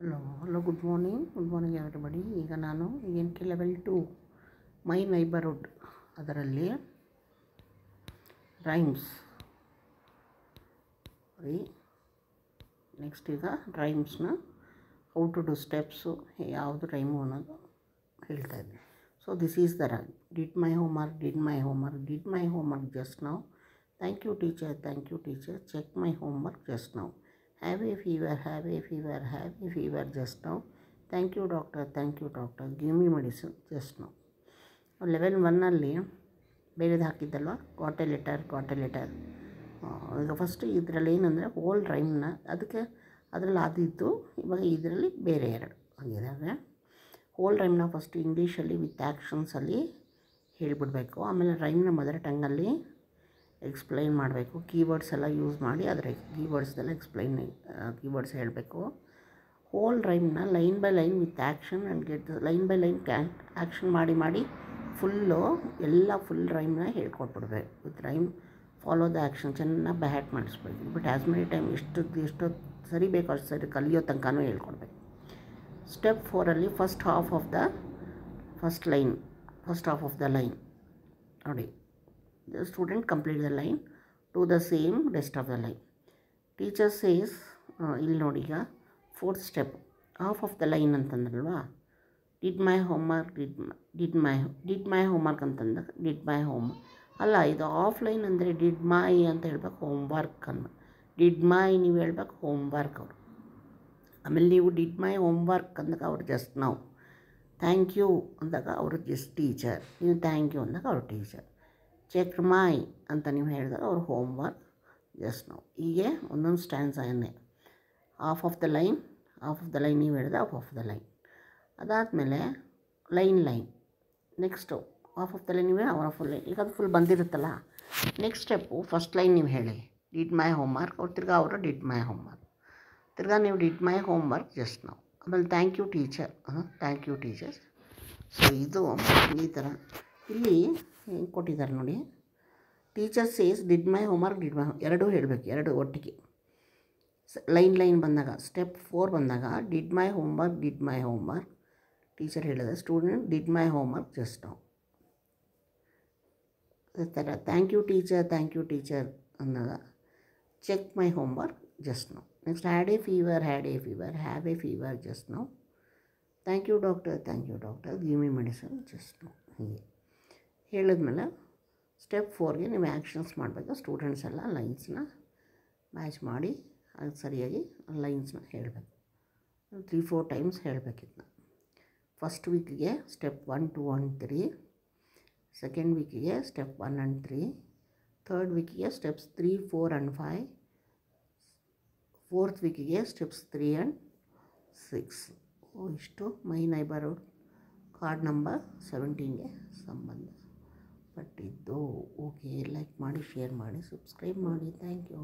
Hello good morning everybody. ಈಗ ನಾನು NK level 2 my neighbourhood ಅದರಲ್ಲಿ ರೈಮ್ಸ್ ನೆಕ್ಸ್ಟ್ ಈಗ ರೈಮ್ಸ್ನ ಹೌ ಟು ಡು ಸ್ಟೆಪ್ಸು ಯಾವುದು ರೈಮು ಅನ್ನೋದು ಹೇಳ್ತಾ ಇದ್ದೀನಿ. So this is the rhyme. Did my homework just now. Thank you teacher, check my homework just now. Have a fever just now. Thank you doctor, give me medicine just now. Level 1 ಬೇರೆದು ಹಾಕಿದ್ದಲ್ವ, got A letter. ಈಗ first ಇದರಲ್ಲಿ ಏನಂದರೆ old ರೈಮ್ನ ಅದಕ್ಕೆ ಅದರಲ್ಲಿ ಆದಿತ್ತು, ಇವಾಗ ಇದರಲ್ಲಿ ಬೇರೆ ಎರಡು ಆಗಿದ್ದಾವೆ. ಓಲ್ಡ್ ರೈಮ್ನ ಫಸ್ಟ್ ಇಂಗ್ಲೀಷಲ್ಲಿ ವಿತ್ ಆ್ಯಕ್ಷನ್ಸಲ್ಲಿ ಹೇಳಿಬಿಡ್ಬೇಕು. ಆಮೇಲೆ ರೈಮ್ನ ಮದರ್ ಟಂಗಲ್ಲಿ ಎಕ್ಸ್ಪ್ಲೈನ್ ಮಾಡಬೇಕು. ಕೀವರ್ಡ್ಸ್ ಎಲ್ಲ ಯೂಸ್ ಮಾಡಿ ಅದರ ಕೀವರ್ಡ್ಸ್ದೆಲ್ಲ ಕೀವರ್ಡ್ಸ್ ಹೇಳಬೇಕು. ಹೋಲ್ ರೈಮ್ನ line by line with action and get line by line action ಮಾಡಿ ಫುಲ್ಲು ಎಲ್ಲ ಫುಲ್ ರೈಮ್ನ ಹೇಳ್ಕೊಟ್ಬಿಡ್ಬೇಕು. With rhyme follow the action ಚೆನ್ನಾಗಿ ಬ್ಯಾಟ್ ಮಾಡಿಸ್ಬೇಕು. ಬಟ್ ಆ್ಯಸ್ ಮೆನಿ ಟೈಮ್ ಎಷ್ಟು ಸರಿ ಬೇಕೋ ಅಷ್ಟು ಸರಿ ಕಲಿಯೋ ತನಕನೂ ಹೇಳ್ಕೊಡ್ಬೇಕು. Step 4 first half of the line ನೋಡಿ. The student complete the line to the same rest of the line. Teacher says ಇಲ್ಲಿ ನೋಡಿ, ಈಗ 4th step half of the line ಅಂತಂದ್ರಲ್ವಾ. ಡಿಡ್ ಮೈ ಹೋಮ್ವರ್ಕ್ ಅಂತಂದಾಗ ಡಿಡ್ ಮೈ ಅಲ್ಲ, ಇದು offline ಅಂದರೆ did my ಅಂತ ಹೇಳ್ಬೇಕು, ಹೋಮ್ವರ್ಕ್ ಅನ್ನು ಡಿಡ್ ಮೈ ನೀವು ಹೇಳ್ಬೇಕು, ಹೋಮ್ವರ್ಕ್ ಅವರು. ಆಮೇಲೆ ನೀವು ಡಿಡ್ ಮೈ ಹೋಮ್ವರ್ಕ್ ಅಂದಾಗ ಅವ್ರು ಜಸ್ಟ್ ನಾವು. ಥ್ಯಾಂಕ್ ಯು ಅಂದಾಗ ಅವರು ಜಸ್ಟ್ ಟೀಚರ್, ನೀವು ಥ್ಯಾಂಕ್ ಯು ಅಂದಾಗ ಅವರು ಟೀಚರ್. ಚೆಕ್ ಮೈ ಅಂತ ನೀವು ಹೇಳಿದಾಗ ಅವ್ರ ಹೋಮ್ವರ್ಕ್ ಜಸ್ಟ್ ನಾವು. ಹೀಗೆ ಒಂದೊಂದು ಸ್ಟ್ಯಾನ್ಸನ್ನೇ ಹಾಫ್ ಆಫ್ ದ ಲೈನ್ ನೀವು ಹೇಳಿದ್ರೆ ಹಾಫ್ ಆಫ್ ದ ಲೈನ್. ಅದಾದಮೇಲೆ line next half of the line ನೀವು ಅವರ ಫುಲ್ ಲೈನ್. ಈಗ ಅದು ಫುಲ್ ಬಂದಿರುತ್ತಲ್ಲ, ನೆಕ್ಸ್ಟ್ ಸ್ಟೆಪ್ಪು ಫಸ್ಟ್ ಲೈನ್ ನೀವು ಹೇಳಿ ಡಿಡ್ ಮೈ ಹೋಮ್ವರ್ಕ್, ಅವ್ರು ತಿರ್ಗಾ ಅವರು ಡಿಡ್ ಮೈ ಹೋಮ್ವರ್ಕ್, ತಿರ್ಗಾ ನೀವು ಡಿಡ್ ಮೈ ಹೋಮ್ವರ್ಕ್ ಜಸ್ಟ್ ನಾವು. ಆಮೇಲೆ ಥ್ಯಾಂಕ್ ಯು ಟೀಚರ್. ಸೊ ಇದು ಈ ಥರ ಇಲ್ಲಿ ಹೆಂಗೆ ಕೊಟ್ಟಿದ್ದಾರೆ ನೋಡಿ. Teacher says did my homework ಎರಡೂ ಹೇಳಬೇಕು, ಎರಡು ಒಟ್ಟಿಗೆ. ಲೈನ್ ಬಂದಾಗ ಸ್ಟೆಪ್ 4 ಬಂದಾಗ ಡಿಡ್ ಮೈ ಹೋಮ್ವರ್ಕ್ ಟೀಚರ್ ಹೇಳಿದೆ, student did my homework just ನಾವು. ಅದೇ ಥರ ಥ್ಯಾಂಕ್ ಯು ಟೀಚರ್ ಅಂದಾಗ ಚೆಕ್ ಮೈ ಹೋಮ್ವರ್ಕ್ ಜಸ್ಟ್ ನಾವು. Next have a fever just ನಾವು. Thank you doctor give me medicine just ನಾವು. ಹೀಗೆ ಹೇಳಿದ್ಮೇಲೆ ಸ್ಟೆಪ್ 4ಗೆ ನೀವು ಆ್ಯಕ್ಷನ್ಸ್ ಮಾಡಬೇಕು. ಸ್ಟೂಡೆಂಟ್ಸ್ ಎಲ್ಲ ಲೈನ್ಸ್ನ ಮ್ಯಾಚ್ ಮಾಡಿ ಅದು ಸರಿಯಾಗಿ ಲೈನ್ಸ್ನ ಹೇಳಬೇಕು. 3-4 ಟೈಮ್ಸ್ ಹೇಳಬೇಕಿದ್ನ. ಫಸ್ಟ್ ವೀಕಿಗೆ ಸ್ಟೆಪ್ 1, 2 and 3, ಸೆಕೆಂಡ್ ವೀಕಿಗೆ ಸ್ಟೆಪ್ 1 and 3, ಥರ್ಡ್ ವೀಕಿಗೆ ಸ್ಟೆಪ್ಸ್ 3, 4 and 5, ಫೋರ್ತ್ ವೀಕಿಗೆ ಸ್ಟೆಪ್ಸ್ 3 and 6. ಇಷ್ಟು ಮೈ ನೈಬರ್ಹುಡ್ ಕಾರ್ಡ್ ನಂಬರ್ 17ಗೆ ಸಂಬಂಧಪಟ್ಟಿದ್ದು. ಓಕೆ, ಲೈಕ್ ಮಾಡಿ, ಶೇರ್ ಮಾಡಿ, ಸಬ್ಸ್ಕ್ರೈಬ್ ಮಾಡಿ. Thank you.